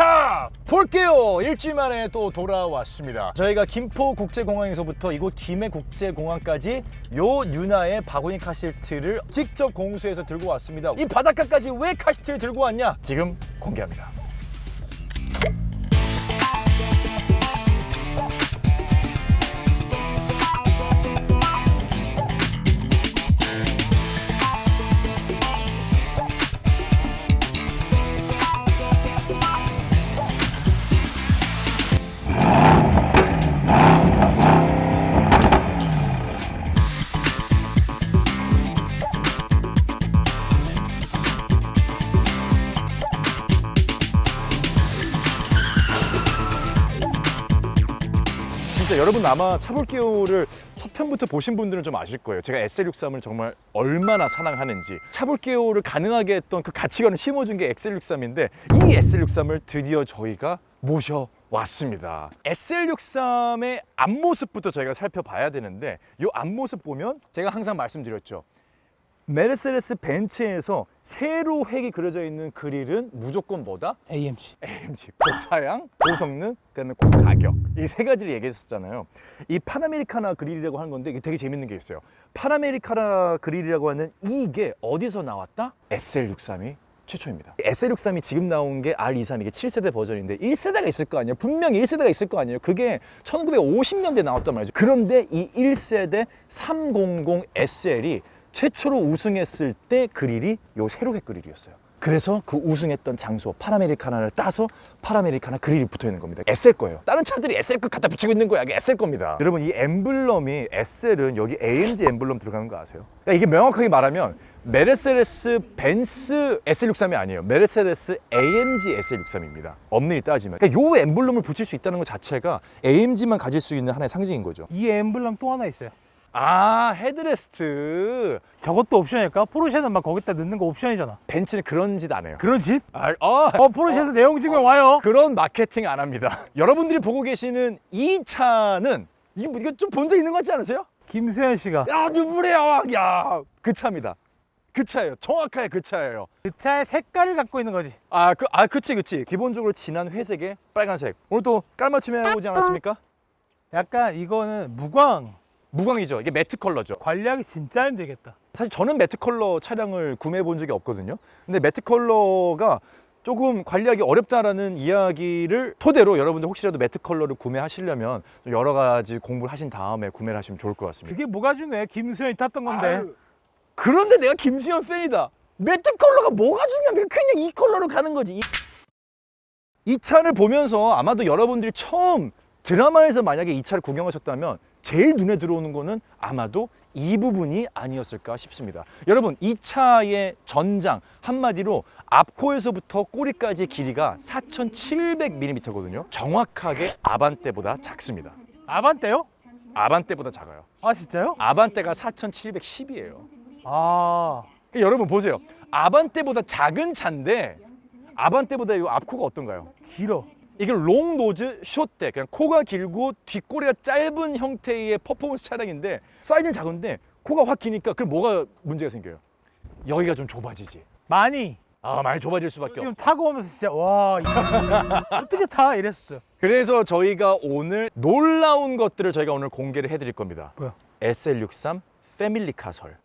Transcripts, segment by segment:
자, 볼게요. 일주일 만에 또 돌아왔습니다. 저희가 김포국제공항에서부터 이곳 김해국제공항까지 요 뉴나의 바구니 카시트를 직접 공수해서 들고 왔습니다. 이 바닷가까지 왜 카시트를 들고 왔냐? 지금 공개합니다. 진짜 여러분 아마 차볼게요를 첫 편부터 보신 분들은 좀 아실 거예요. 제가 SL63을 정말 얼마나 사랑하는지. 차볼게요를 가능하게 했던 그 가치관을 심어준 게 SL63인데 이 SL63을 드디어 저희가 모셔왔습니다. SL63의 앞모습부터 저희가 살펴봐야 되는데 이 앞모습 보면 제가 항상 말씀드렸죠. 메르세데스 벤츠에서 세로 획이 그려져 있는 그릴은 무조건 뭐다? AMG. AMG, 고사양, 고성능, 그다음에 고가격 이 세 가지를 얘기했었잖아요. 이 파나메리카나 그릴이라고 하는 건데 이게 되게 재밌는 게 있어요. 파나메리카나 그릴이라고 하는 이게 어디서 나왔다? SL63이 최초입니다. SL63이 지금 나온 게 R23 이게 7세대 버전인데 1세대가 있을 거 아니에요. 분명히 1세대가 있을 거 아니에요. 그게 1950년대에 나왔단 말이죠. 그런데 이 1세대 300 SL이 최초로 우승했을 때 그릴이 요 세로획 그릴이었어요. 그래서 그 우승했던 장소 파나메리카나를 따서 파나메리카나 그릴이 붙어 있는 겁니다. SL 거예요. 다른 차들이 SL 걸 갖다 붙이고 있는 거야. 이게 SL 겁니다. 여러분 이 엠블럼이 SL은 여기 AMG 엠블럼 들어가는 거 아세요? 그러니까 이게 명확하게 말하면 메르세데스 벤츠 SL63이 아니에요. 메르세데스 AMG SL63입니다. 엄밀히 따지면. 그러니까 요 엠블럼을 붙일 수 있다는 것 자체가 AMG만 가질 수 있는 하나의 상징인 거죠. 이 엠블럼 또 하나 있어요. 아, 헤드레스트. 저것도 옵션일까? 포르쉐는 막 거기다 넣는 거 옵션이잖아. 벤츠는 그런 짓 안 해요. 그런 짓? 포르쉐에서 내용 어. 증명 와요. 그런 마케팅 안 합니다. 여러분들이 보고 계시는 이 차는 이거 좀 본 적 있는 것 같지 않으세요? 김수현 씨가 야, 누구래요? 야, 그 차입니다. 그 차예요. 정확하게 그 차예요. 그 차의 색깔을 갖고 있는 거지. 그치. 기본적으로 진한 회색에 빨간색. 오늘 또 깔맞춤 해오지 않았습니까? 약간 이거는 무광이죠. 이게 매트 컬러죠. 관리하기 진짜 힘들겠다. 사실 저는 매트 컬러 차량을 구매해 본 적이 없거든요. 근데 매트 컬러가 조금 관리하기 어렵다라는 이야기를 토대로 여러분들 혹시라도 매트 컬러를 구매하시려면 여러 가지 공부를 하신 다음에 구매를 하시면 좋을 것 같습니다. 그게 뭐가 중요해? 김수현이 탔던 건데. 아유, 그런데 내가 김수현 팬이다. 매트 컬러가 뭐가 중요해? 그냥 이 컬러로 가는 거지. 이 차를 보면서 아마도 여러분들이 처음 드라마에서 만약에 이 차를 구경하셨다면 제일 눈에 들어오는 거는 아마도 이 부분이 아니었을까 싶습니다. 여러분, 이 차의 전장 한마디로 앞코에서부터 꼬리까지의 길이가 4,700mm거든요. 정확하게 아반떼보다 작습니다. 아반떼요? 아반떼보다 작아요. 아 진짜요? 아반떼가 4,710이에요. 아 여러분 보세요. 아반떼보다 작은 차인데 아반떼보다 이 앞코가 어떤가요? 길어. 이게 롱 노즈 숏대, 그냥 코가 길고 뒷꼬리가 짧은 형태의 퍼포먼스 차량인데 사이즈는 작은데 코가 확 기니까 그럼 뭐가 문제가 생겨요? 여기가 좀 좁아지지. 많이 많이 좁아질 수밖에 지금 없어. 타고 오면서 진짜 와 이거 어떻게 타 이랬어. 그래서 저희가 오늘 놀라운 것들을 저희가 오늘 공개를 해드릴 겁니다. 뭐야? SL63 패밀리카설.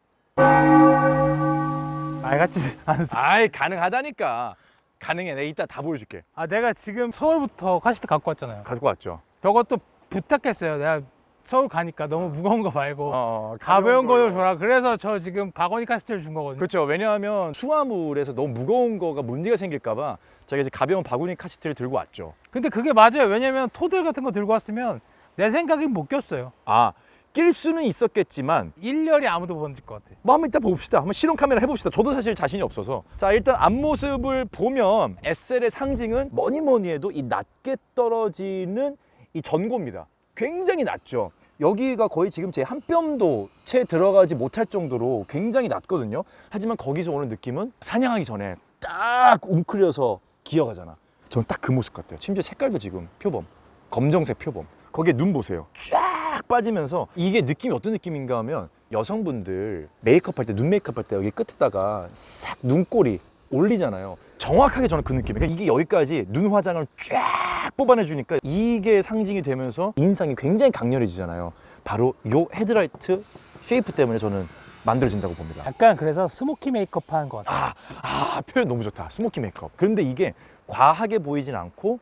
말 같지 않았어. 가능하다니까. 가능해. 내가 이따 다 보여줄게. 내가 지금 서울부터 카시트 갖고 왔잖아요. 가지고 왔죠. 저것도 부탁했어요. 내가 서울 가니까 너무 무거운 거 말고 가벼운 가벼운 거를 줘라. 그래서 저 지금 바구니 카시트를 준 거거든요. 그렇죠. 왜냐하면 수화물에서 너무 무거운 거가 문제가 생길까봐 저희가 이제 가벼운 바구니 카시트를 들고 왔죠. 근데 그게 맞아요. 왜냐면 토들 같은 거 들고 왔으면 내 생각엔 못 꼈어요. 낄 수는 있었겠지만 1열이 아무도 못 질 것 같아. 뭐 한번 이따 봅시다. 한번 실험 카메라 해봅시다. 저도 사실 자신이 없어서. 자, 일단 앞모습을 보면 SL의 상징은 뭐니 해도 이 낮게 떨어지는 이 전고입니다. 굉장히 낮죠. 여기가 거의 지금 제 한 뼘도 채 들어가지 못할 정도로 굉장히 낮거든요. 하지만 거기서 오는 느낌은 사냥하기 전에 딱 웅크려서 기어가잖아. 저는 딱 그 모습 같아요. 심지어 색깔도 지금 표범, 검정색 표범. 거기에 눈 보세요. 쫙 빠지면서 이게 느낌이 어떤 느낌인가 하면 여성분들 메이크업 할 때, 눈 메이크업 할 때 여기 끝에다가 싹 눈꼬리 올리잖아요. 정확하게 저는 그 느낌. 그러니까 이게 여기까지 눈 화장을 쫙 뽑아내주니까 이게 상징이 되면서 인상이 굉장히 강렬해지잖아요. 바로 요 헤드라이트 쉐이프 때문에 저는 만들어진다고 봅니다. 약간 그래서 스모키 메이크업 하는 것 같아. 표현 너무 좋다. 스모키 메이크업. 그런데 이게 과하게 보이진 않고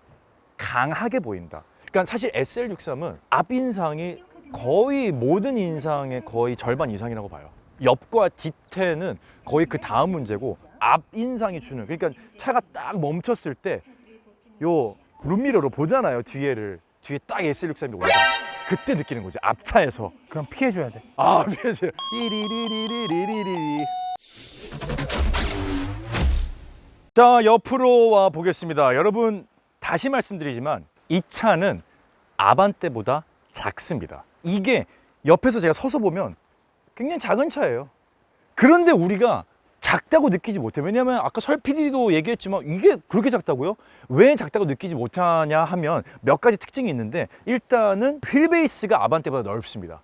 강하게 보인다. 그러니까 사실 SL63은 앞 인상이 거의 모든 인상의 거의 절반 이상이라고 봐요. 옆과 뒤태는 거의 그 다음 문제고 앞 인상이 주는, 그러니까 차가 딱 멈췄을 때 요 룸미러로 보잖아요. 뒤에 딱 SL63이 올라. 그때 느끼는 거지. 앞차에서. 그럼 피해줘야 돼. 미안해요. 띠리리리리리리리. 자, 옆으로 와 보겠습니다. 여러분, 다시 말씀드리지만 이 차는 아반떼보다 작습니다. 이게 옆에서 제가 서서 보면 굉장히 작은 차예요. 그런데 우리가 작다고 느끼지 못해요. 왜냐하면 아까 설 PD도 얘기했지만 이게 그렇게 작다고요? 왜 작다고 느끼지 못하냐 하면 몇 가지 특징이 있는데, 일단은 휠베이스가 아반떼보다 넓습니다.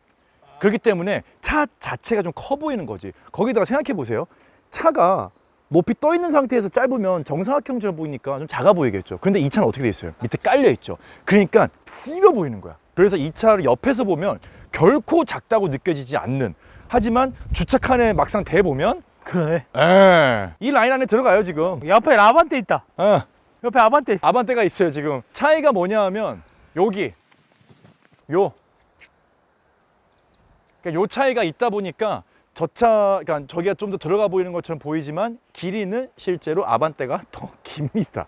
그렇기 때문에 차 자체가 좀 커 보이는 거지. 거기다가 생각해 보세요. 차가 높이 떠 있는 상태에서 짧으면 정사각형처럼 보이니까 좀 작아 보이겠죠. 그런데 이 차는 어떻게 돼 있어요? 밑에 깔려 있죠. 그러니까 길어 보이는 거야. 그래서 이 차를 옆에서 보면 결코 작다고 느껴지지 않는, 하지만 주차칸에 막상 대보면 그래. 이 라인 안에 들어가요 지금. 옆에 아반떼 있다. 옆에 아반떼 있어. 아반떼가 있어요 지금. 차이가 뭐냐 하면 여기 그러니까 요 차이가 있다 보니까 그러니까 저기가 좀 더 들어가 보이는 것처럼 보이지만 길이는 실제로 아반떼가 더 깁니다.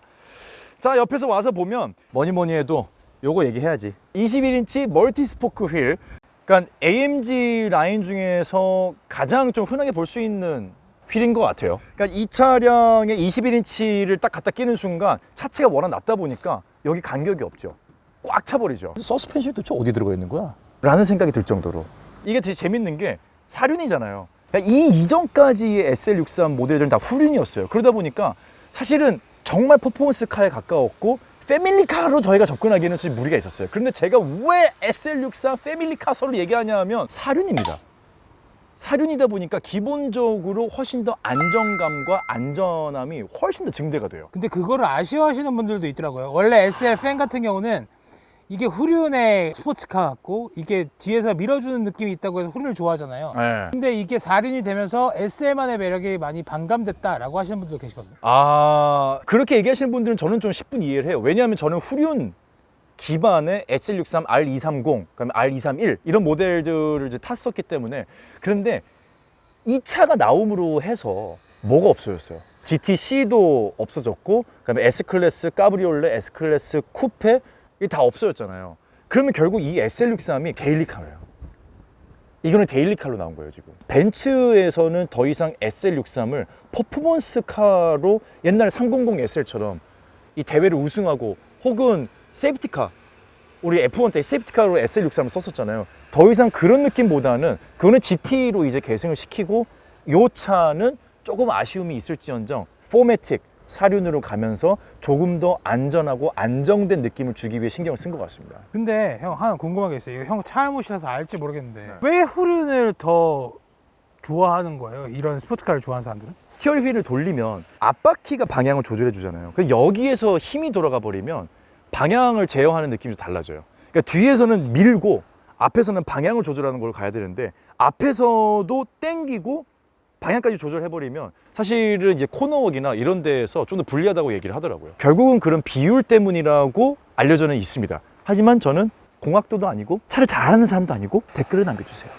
자, 옆에서 와서 보면 뭐니 해도 요거 얘기해야지. 21인치 멀티 스포크 휠. 그러니까 AMG 라인 중에서 가장 좀 흔하게 볼 수 있는 휠인 것 같아요. 그러니까 이 차량에 21인치를 딱 갖다 끼는 순간 차체가 워낙 낮다 보니까 여기 간격이 없죠. 꽉 차버리죠. 서스펜션이 도대체 어디 들어가 있는 거야? 라는 생각이 들 정도로. 이게 되게 재밌는 게 사륜이잖아요. 그러니까 이 이전까지의 SL63 모델들은 다 후륜이었어요. 그러다 보니까 사실은 정말 퍼포먼스 카에 가까웠고 패밀리카로 저희가 접근하기에는 사실 무리가 있었어요. 그런데 제가 왜 SL63 패밀리카서를 얘기하냐 하면 사륜입니다. 사륜이다 보니까 기본적으로 훨씬 더 안정감과 안전함이 훨씬 더 증대가 돼요. 근데 그거를 아쉬워하시는 분들도 있더라고요. 원래 SL 팬 같은 경우는 이게 후륜의 스포츠카 같고 이게 뒤에서 밀어주는 느낌이 있다고 해서 후륜을 좋아하잖아요. 네. 근데 이게 4륜이 되면서 SL만의 매력이 많이 반감됐다라고 하시는 분도 계시거든요. 그렇게 얘기하시는 분들은 저는 좀 10분 이해를 해요. 왜냐하면 저는 후륜 기반의 SL63 R230, 그다음에 R231 이런 모델들을 이제 탔었기 때문에. 그런데 이 차가 나옴으로 해서 뭐가 없어졌어요? GTC도 없어졌고, 그다음에 S클래스, 까브리올레, S클래스, 쿠페 이게 다 없어졌잖아요. 그러면 결국 이 SL63이 데일리카예요. 이거는 데일리카로 나온 거예요 지금. 벤츠에서는 더 이상 SL63을 퍼포먼스카로 옛날에 300 SL처럼 이 대회를 우승하고 혹은 세이프티카, 우리 F1 때 세이프티카로 SL63을 썼었잖아요. 더 이상 그런 느낌보다는 그거는 GT로 이제 계승을 시키고, 요 차는 조금 아쉬움이 있을지언정 포매틱 사륜으로 가면서 조금 더 안전하고 안정된 느낌을 주기 위해 신경을 쓴 것 같습니다. 근데 형 하나 궁금한 게 있어요. 이거 형 차 알못이라서 알지 모르겠는데 왜 후륜을 더 좋아하는 거예요? 이런 스포츠카를 좋아하는 사람들은? 스티어링 휠을 돌리면 앞바퀴가 방향을 조절해 주잖아요. 여기에서 힘이 돌아가 버리면 방향을 제어하는 느낌이 좀 달라져요. 그러니까 뒤에서는 밀고 앞에서는 방향을 조절하는 걸 가야 되는데, 앞에서도 땡기고 방향까지 조절해버리면 사실은 이제 코너웍이나 이런 데에서 좀 더 불리하다고 얘기를 하더라고요. 결국은 그런 비율 때문이라고 알려져는 있습니다. 하지만 저는 공학도도 아니고 차를 잘하는 사람도 아니고 댓글을 남겨주세요.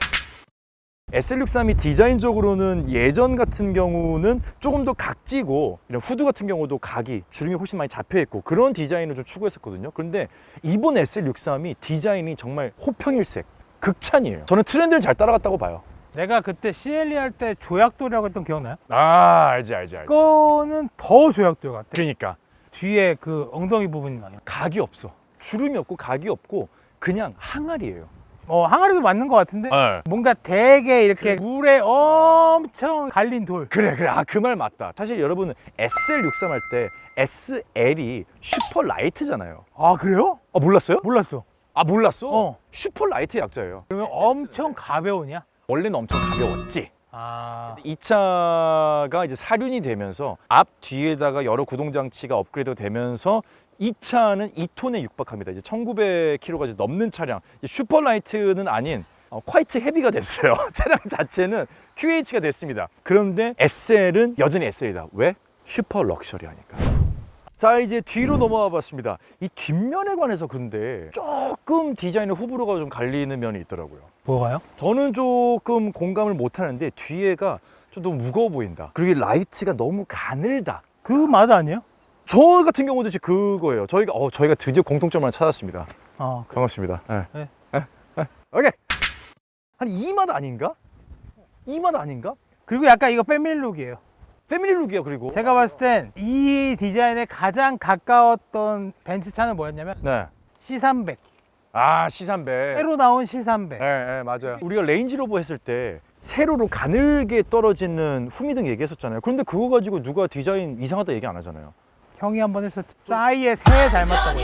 SL63이 디자인적으로는 예전 같은 경우는 조금 더 각지고, 이런 후드 같은 경우도 각이 주름이 훨씬 많이 잡혀있고 그런 디자인을 좀 추구했었거든요. 그런데 이번 SL63이 디자인이 정말 호평일색, 극찬이에요. 저는 트렌드를 잘 따라갔다고 봐요. 내가 그때 CLE 할 때 조약돌이라고 했던 기억나요? 알지. 그거는 더 조약돌 같아. 그러니까 뒤에 그 엉덩이 부분이 나요. 각이 없어. 주름이 없고 각이 없고 그냥 항아리예요. 항아리도 맞는 것 같은데 네. 뭔가 되게 이렇게 물에 엄청 갈린 돌. 그래. 그 말 맞다. 사실 여러분은 SL63 할 때 SL이 슈퍼 라이트잖아요. 아 그래요? 몰랐어요? 몰랐어. 몰랐어? 어. 슈퍼 라이트 약자예요. 그러면 엄청 가벼우냐? 원래는 엄청 가벼웠지. 아, 이 차가 이제 사륜이 되면서 앞 뒤에다가 여러 구동 장치가 업그레이드 되면서 이 차는 2톤에 육박합니다. 이제 1900km가 넘는 차량, 이제 슈퍼라이트는 아닌 콰이트 헤비가 됐어요. 차량 자체는 QH가 됐습니다. 그런데 SL은 여전히 SL이다. 왜? 슈퍼 럭셔리하니까. 자, 이제 뒤로 넘어와 봤습니다. 이 뒷면에 관해서 근데 조금 디자인의 호불호가 좀 갈리는 면이 있더라고요. 뭐가요? 저는 조금 공감을 못 하는데 뒤에가 좀 너무 무거워 보인다. 그리고 이 라이트가 너무 가늘다. 그 맛 아니에요? 저 같은 경우도 지금 그거예요. 저희가 드디어 공통점을 하나 찾았습니다. 반갑습니다. 네. 네. 오케이. 한 이 맛 아닌가? 이 맛 아닌가? 그리고 약간 이거 패밀리룩이에요. 패밀리룩이야. 그리고 제가 봤을 땐 이 디자인에 가장 가까웠던 벤츠 차는 뭐였냐면 네. C300. 아, C300. 새로 나온 C300. 네, 네, 맞아요. 우리가 레인지로버 했을 때 세로로 가늘게 떨어지는 후미등 얘기했었잖아요. 그런데 그거 가지고 누가 디자인 이상하다 얘기 안 하잖아요. 형이 한번 했었죠. 싸이의 새 닮았다고.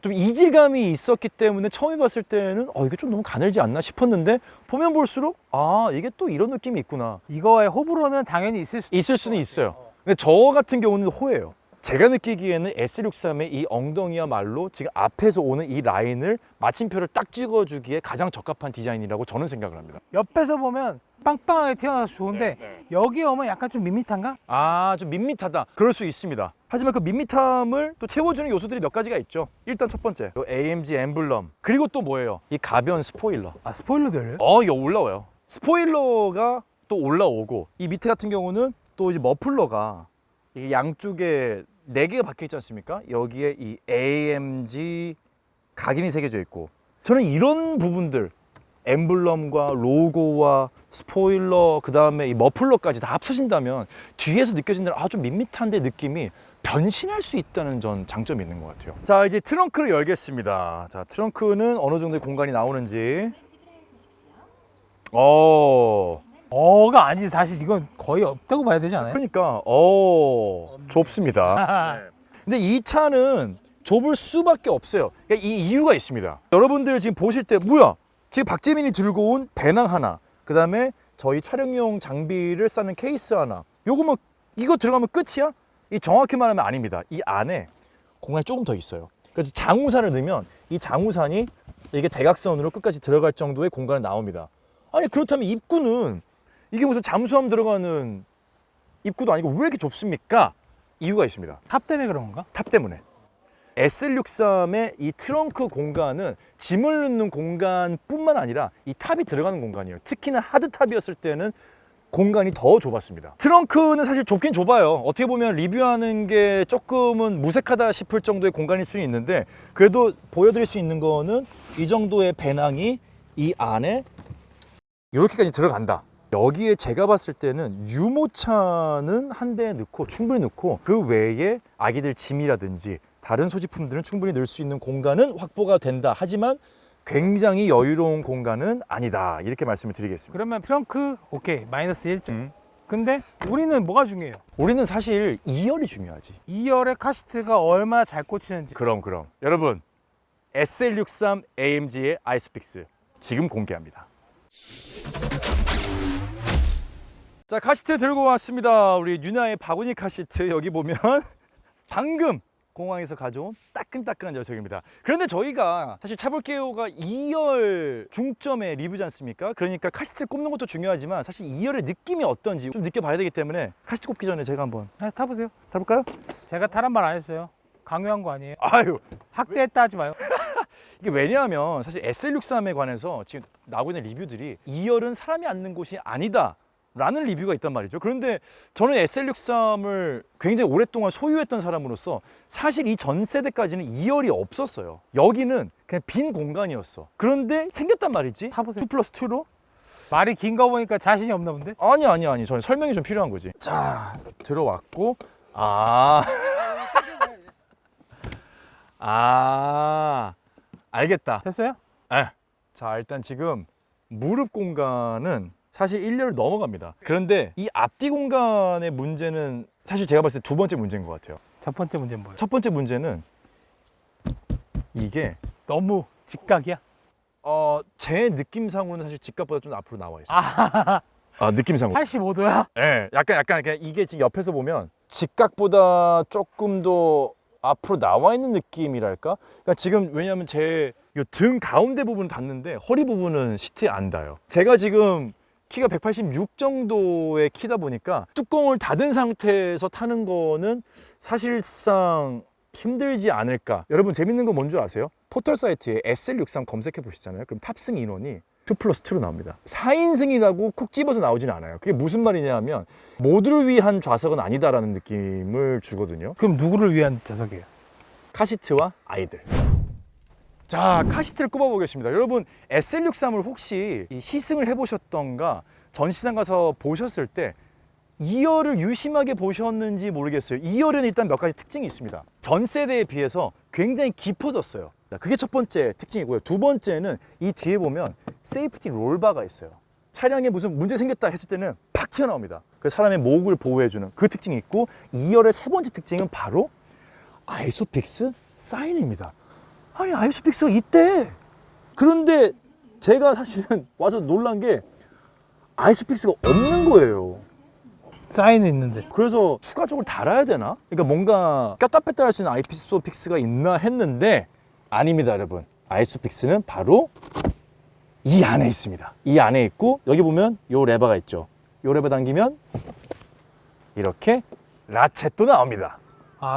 좀 이질감이 있었기 때문에 처음 봤을 때는 이게 좀 너무 가늘지 않나 싶었는데 보면 볼수록 이게 또 이런 느낌이 있구나. 이거의 호불호는 당연히 있을 수는 있어요. 근데 저 같은 경우는 호예요. 제가 느끼기에는 S63의 이 엉덩이야말로 지금 앞에서 오는 이 라인을 마침표를 딱 찍어주기에 가장 적합한 디자인이라고 저는 생각을 합니다. 옆에서 보면 빵빵하게 튀어나와서 좋은데 여기 오면 약간 좀 밋밋한가? 좀 밋밋하다. 그럴 수 있습니다. 하지만 그 밋밋함을 또 채워주는 요소들이 몇 가지가 있죠. 일단 첫 번째, AMG 엠블럼. 그리고 또 뭐예요? 이 가벼운 스포일러. 아, 스포일러도 열려요? 이거 올라와요. 스포일러가 또 올라오고 이 밑에 같은 경우는 또 이제 머플러가 이게 양쪽에 4개가 박혀 있지 않습니까? 여기에 이 AMG 각인이 새겨져 있고 저는 이런 부분들 엠블럼과 로고와 스포일러 그 다음에 이 머플러까지 다 합쳐진다면 뒤에서 느껴진다는 좀 밋밋한데 느낌이 변신할 수 있다는 전 장점이 있는 것 같아요. 자, 이제 트렁크를 열겠습니다. 자, 트렁크는 어느 정도의 공간이 나오는지. 어가 아니지. 사실 이건 거의 없다고 봐야 되지 않아요? 그러니까 좁습니다. 근데 이 차는 좁을 수밖에 없어요. 그러니까 이 이유가 있습니다. 여러분들 지금 보실 때 뭐야? 지금 박재민이 들고 온 배낭 하나, 그 다음에 저희 촬영용 장비를 싸는 케이스 하나. 요거 뭐 이거 들어가면 끝이야? 이 정확히 말하면 아닙니다. 이 안에 공간이 조금 더 있어요. 그래서 장우산을 넣으면 이 장우산이 이게 대각선으로 끝까지 들어갈 정도의 공간이 나옵니다. 아니 그렇다면 입구는 이게 무슨 잠수함 들어가는 입구도 아니고 왜 이렇게 좁습니까? 이유가 있습니다. 탑 때문에 그런 건가? 탑 때문에. SL63의 이 트렁크 공간은 짐을 넣는 공간뿐만 아니라 이 탑이 들어가는 공간이에요. 특히나 하드탑이었을 때는 공간이 더 좁았습니다. 트렁크는 사실 좁긴 좁아요. 어떻게 보면 리뷰하는 게 조금은 무색하다 싶을 정도의 공간일 수는 있는데 그래도 보여드릴 수 있는 거는 이 정도의 배낭이 이 안에 이렇게까지 들어간다. 여기에 제가 봤을 때는 유모차는 한 대 넣고 충분히 넣고 그 외에 아기들 짐이라든지 다른 소지품들은 충분히 넣을 수 있는 공간은 확보가 된다. 하지만 굉장히 여유로운 공간은 아니다. 이렇게 말씀을 드리겠습니다. 그러면 트렁크 오케이 마이너스 1점. 근데 우리는 뭐가 중요해요? 우리는 사실 2열이 중요하지. 2열의 카시트가 얼마나 잘 꽂히는지. 그럼 여러분 SL63 AMG의 아이스픽스 지금 공개합니다. 자, 카시트 들고 왔습니다. 우리 뉴나의 바구니 카시트 여기 보면 방금 공항에서 가져온 따끈따끈한 녀석입니다. 그런데 저희가 사실 차볼게요가 2열 중점의 리뷰지 않습니까? 그러니까 카시트를 꼽는 것도 중요하지만 사실 2열의 느낌이 어떤지 좀 느껴봐야 되기 때문에 카시트 꼽기 전에 제가 한번 타보세요. 타볼까요? 제가 타란 말 안 했어요. 강요한 거 아니에요. 아유, 학대했다 하지 마요. 이게 왜냐하면 사실 SL63에 관해서 지금 나오고 있는 리뷰들이 2열은 사람이 앉는 곳이 아니다 라는 리뷰가 있단 말이죠. 그런데 저는 SL63을 굉장히 오랫동안 소유했던 사람으로서 사실 이 전 세대까지는 2열이 없었어요. 여기는 그냥 빈 공간이었어. 그런데 생겼단 말이지. 타보세요. 2+2로? 말이 긴 거 보니까 자신이 없나 본데? 아니. 저는 설명이 좀 필요한 거지. 자, 들어왔고 알겠다. 됐어요? 네. 자, 일단 지금 무릎 공간은 사실 1열을 넘어갑니다. 그런데 이 앞뒤 공간의 문제는 사실 제가 봤을 때 두 번째 문제인 것 같아요. 첫 번째 문제는 뭐예요? 첫 번째 문제는 이게 너무 직각이야. 제 느낌상으로는 사실 직각보다 좀 앞으로 나와 있어요. 느낌상으로. 85도야? 네, 약간 이게 지금 옆에서 보면 직각보다 조금 더 앞으로 나와 있는 느낌이랄까? 그러니까 지금 왜냐하면 제 등 가운데 부분은 닿는데 허리 부분은 시트에 안 닿아요. 제가 지금 키가 186 정도의 키다 보니까 뚜껑을 닫은 상태에서 타는 거는 사실상 힘들지 않을까. 여러분 재밌는 거 뭔지 아세요? 포털 사이트에 SL63 검색해 보시잖아요. 그럼 탑승 인원이 2+2로 나옵니다. 4인승이라고 콕 집어서 나오진 않아요. 그게 무슨 말이냐 하면 모두를 위한 좌석은 아니다라는 느낌을 주거든요. 그럼 누구를 위한 좌석이에요? 카시트와 아이들. 자, 카시트를 꼽아보겠습니다. 여러분 SL63을 혹시 시승을 해보셨던가 전시장 가서 보셨을 때 2열을 유심하게 보셨는지 모르겠어요. 2열에는 일단 몇 가지 특징이 있습니다. 전 세대에 비해서 굉장히 깊어졌어요. 그게 첫 번째 특징이고요. 두 번째는 이 뒤에 보면 세이프티 롤바가 있어요. 차량에 무슨 문제 생겼다 했을 때는 팍 튀어나옵니다. 그 사람의 목을 보호해주는 그 특징이 있고 2열의 세 번째 특징은 바로 아이소픽스 사인입니다. 아니 아이소픽스가 있대. 그런데 제가 사실은 와서 놀란 게 아이소픽스가 없는 거예요. 사인이 있는데. 그래서 추가적으로 달아야 되나? 그러니까 뭔가 꼈다 뺐다 할 수 있는 아이소픽스가 있나 했는데 아닙니다, 여러분. 아이소픽스는 바로 이 안에 있습니다. 이 안에 있고 여기 보면 요 레버가 있죠. 요 레버 당기면 이렇게 라쳇도 나옵니다.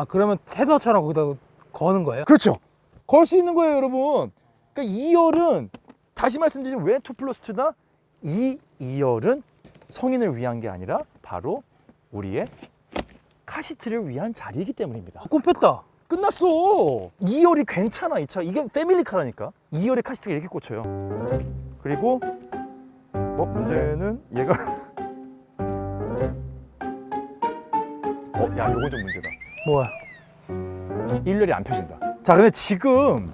그러면 테더처럼 거기다 거는 거예요? 그렇죠. 걸 수 있는 거예요, 여러분. 그러니까 2열은 다시 말씀드리면 왜 2+2다? 이 2열은 성인을 위한 게 아니라 바로 우리의 카시트를 위한 자리이기 때문입니다. 꼽혔다. 끝났어. 2열이 괜찮아, 이 차. 이게 패밀리카라니까. 2열에 카시트가 이렇게 꽂혀요. 그리고 문제는 얘가 야, 요건 좀 문제다. 뭐야? 1열이 안 펴진다. 자, 근데 지금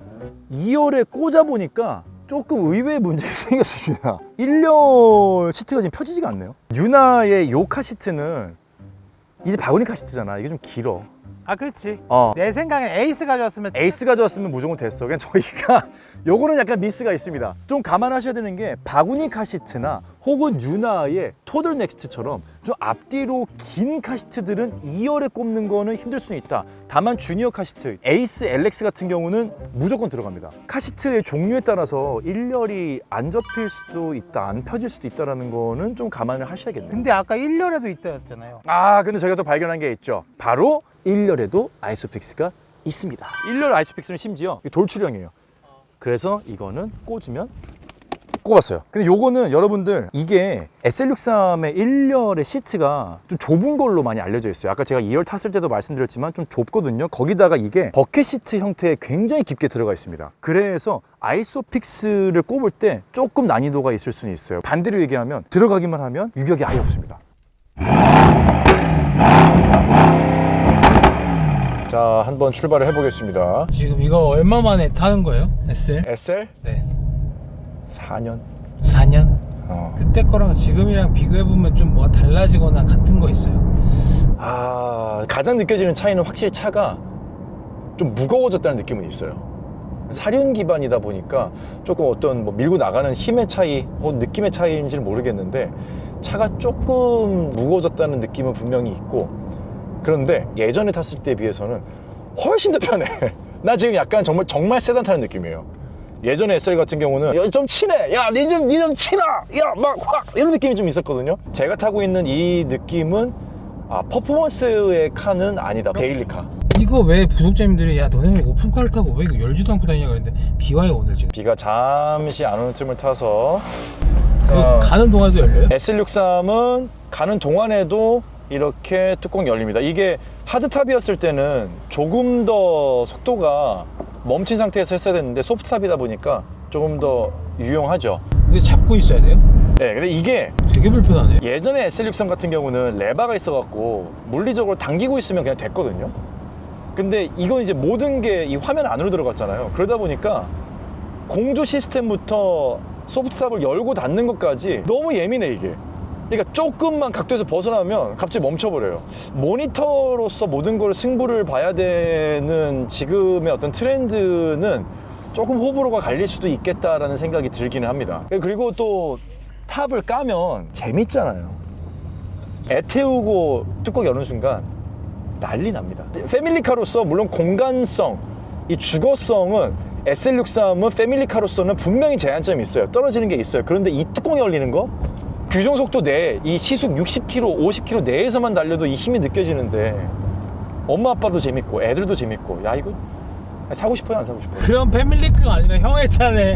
2열에 꽂아 보니까 조금 의외의 문제가 생겼습니다. 1열 시트가 지금 펴지지가 않네요. 유나의 요 카시트는 이제 바구니 카시트잖아. 이게 좀 길어. 그렇지. 어. 내 생각엔 에이스 가져왔으면 에이스 가져왔으면 무조건 됐어. 그냥 저희가 요거는 약간 미스가 있습니다. 좀 감안하셔야 되는 게 바구니 카시트나 혹은 유나의 토들 넥스트처럼 좀 앞뒤로 긴 카시트들은 2열에 꼽는 거는 힘들 수는 있다. 다만 주니어 카시트, 에이스 LX 같은 경우는 무조건 들어갑니다. 카시트의 종류에 따라서 1열이 안 접힐 수도 있다, 안 펴질 수도 있다는 거는 좀 감안을 하셔야겠네요. 근데 아까 1열에도 있다 했잖아요. 근데 저희가 또 발견한 게 있죠. 바로 1열에도 아이소픽스가 있습니다. 1열 아이소픽스는 심지어 돌출형이에요. 그래서 이거는 꽂으면 꼽았어요. 근데 요거는 여러분들 이게 SL63의 1열의 시트가 좀 좁은 걸로 많이 알려져 있어요. 아까 제가 2열 탔을 때도 말씀드렸지만 좀 좁거든요. 거기다가 이게 버켓 시트 형태에 굉장히 깊게 들어가 있습니다. 그래서 아이소픽스를 꼽을 때 조금 난이도가 있을 수는 있어요. 반대로 얘기하면 들어가기만 하면 유격이 아예 없습니다. 자, 한번 출발을 해보겠습니다. 지금 이거 얼마 만에 타는 거예요? SL? SL? 네. 4년. 4년? 그때 거랑 지금이랑 비교해보면 좀 뭐가 달라지거나 같은 거 있어요? 가장 느껴지는 차이는 확실히 차가 좀 무거워졌다는 느낌은 있어요. 사륜 기반이다 보니까 조금 어떤 밀고 나가는 힘의 차이 혹은 느낌의 차이인지는 모르겠는데 차가 조금 무거워졌다는 느낌은 분명히 있고, 그런데 예전에 탔을 때에 비해서는 훨씬 더 편해. 나 지금 약간 정말 세단 타는 느낌이에요. 예전에 SL 같은 경우는 야, 좀 치네, 야 니 좀 치나, 야 막 확 이런 느낌이 좀 있었거든요. 제가 타고 있는 이 느낌은 퍼포먼스의 카는 아니다. 데일리카. 이거 왜 구독자님들이 야 너네는 오픈카를 타고 왜 이거 열지도 않고 다니냐 그랬는데 비 와요 오늘 지금. 비가 잠시 안 오는 틈을 타서 이거 가는 동안도 열려요? SL63은 가는 동안에도 이렇게 뚜껑 열립니다. 이게 하드탑이었을 때는 조금 더 속도가 멈춘 상태에서 했어야 됐는데 소프트탑이다 보니까 조금 더 유용하죠. 이거 잡고 있어야 돼요? 네, 근데 이게 되게 불편하네. 예전에 SL63 같은 경우는 레바가 있어갖고 물리적으로 당기고 있으면 그냥 됐거든요. 근데 이건 이제 모든 게 이 화면 안으로 들어갔잖아요. 그러다 보니까 공조 시스템부터 소프트탑을 열고 닫는 것까지 너무 예민해 이게. 그러니까 조금만 각도에서 벗어나면 갑자기 멈춰버려요. 모니터로서 모든 걸 승부를 봐야 되는 지금의 어떤 트렌드는 조금 호불호가 갈릴 수도 있겠다라는 생각이 들기는 합니다. 그리고 또 탑을 까면 재밌잖아요. 애 태우고 뚜껑 여는 순간 난리 납니다. 패밀리카로서 물론 공간성, 이 주거성은 SL63은 패밀리카로서는 분명히 제한점이 있어요. 떨어지는 게 있어요. 그런데 이 뚜껑이 열리는 거 규정 속도 내에 이 시속 60km, 50km 내에서만 달려도 이 힘이 느껴지는데 엄마 아빠도 재밌고 애들도 재밌고 야 이거 사고 싶어요 안 사고 싶어요? 그런 패밀리카가 아니라 형의 차네.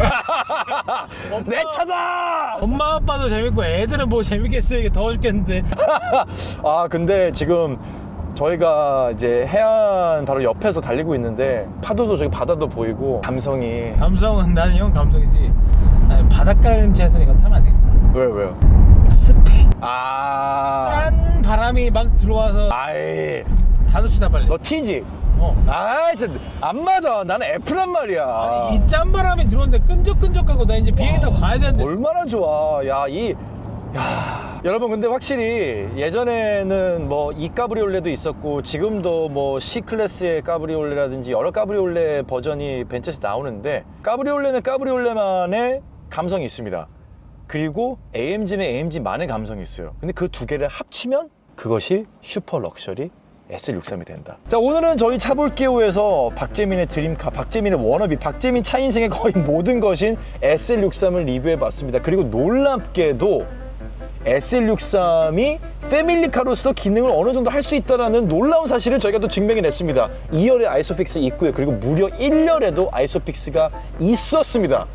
내 차다! 엄마 아빠도 재밌고 애들은 뭐 재밌겠어요. 이게 더워 죽겠는데. 아 근데 지금 저희가 이제 해안 바로 옆에서 달리고 있는데 파도도 저기 바다도 보이고 감성이 감성은 나는 형 감성이지. 아니, 바닷가 근처에서 이거 타면 안 되겠다. 왜요? 습해. 아 짠 바람이 막 들어와서 아이 닫읍시다 빨리. 너 티지? 아 진짜 안 맞아. 나는 F란 말이야. 이 짠 바람이 들어오는데 끈적끈적하고 나 이제 비행기 타고 가야 되는데. 얼마나 좋아. 야 여러분 근데 확실히 예전에는 뭐 이 까브리올레도 있었고 지금도 뭐 C클래스의 까브리올레라든지 여러 까브리올레 버전이 벤츠에서 나오는데 까브리올레는 까브리올레만의 감성이 있습니다. 그리고 AMG는 AMG만의 감성이 있어요. 근데 그 두 개를 합치면 그것이 슈퍼 럭셔리 SL63이 된다. 자 오늘은 저희 차볼게요에서 박재민의 드림카, 박재민의 워너비, 박재민 차 인생의 거의 모든 것인 SL63을 리뷰해봤습니다. 그리고 놀랍게도 SL63이 패밀리카로서 기능을 어느 정도 할 수 있다는 놀라운 사실을 저희가 또 증명해냈습니다. 2열에 아이소픽스 있고요. 그리고 무려 1열에도 아이소픽스가 있었습니다.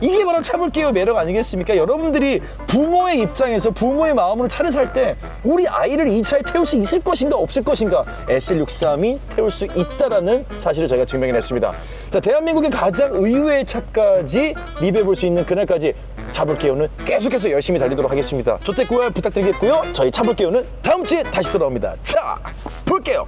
이게 바로 차볼게요 매력 아니겠습니까? 여러분들이 부모의 입장에서 부모의 마음으로 차를 살 때 우리 아이를 이 차에 태울 수 있을 것인가 없을 것인가 SL63이 태울 수 있다는 사실을 저희가 증명해냈습니다. 자, 대한민국의 가장 의외의 차까지 리뷰해볼 수 있는 그날까지 차볼게요는 계속해서 열심히 달리도록 하겠습니다. 조택 구할 부탁드리겠고요. 저희 차볼게요는 다음 주에 다시 돌아옵니다. 자, 볼게요.